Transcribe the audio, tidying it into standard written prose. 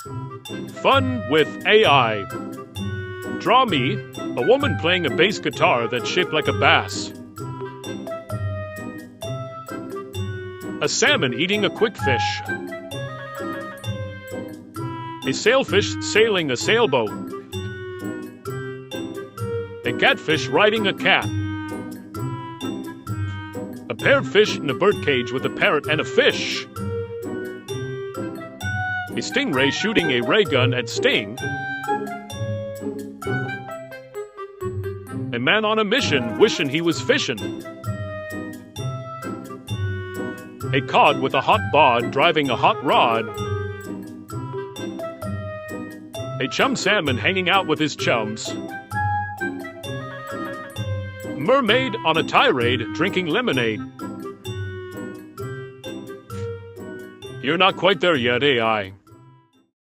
Fun with AI. Draw me a woman playing a bass guitar that's shaped like a bass. A salmon eating a quick fish. A sailfish sailing a sailboat. A catfish riding a cat. A paired fish in a birdcage with a parrot and a fish. A stingray shooting a ray gun at Sting. A man on a mission wishing he was fishing. A cod with a hot bod driving a hot rod. A chum salmon hanging out with his chums. Mermaid on a tirade drinking lemonade. You're not quite there yet, AI.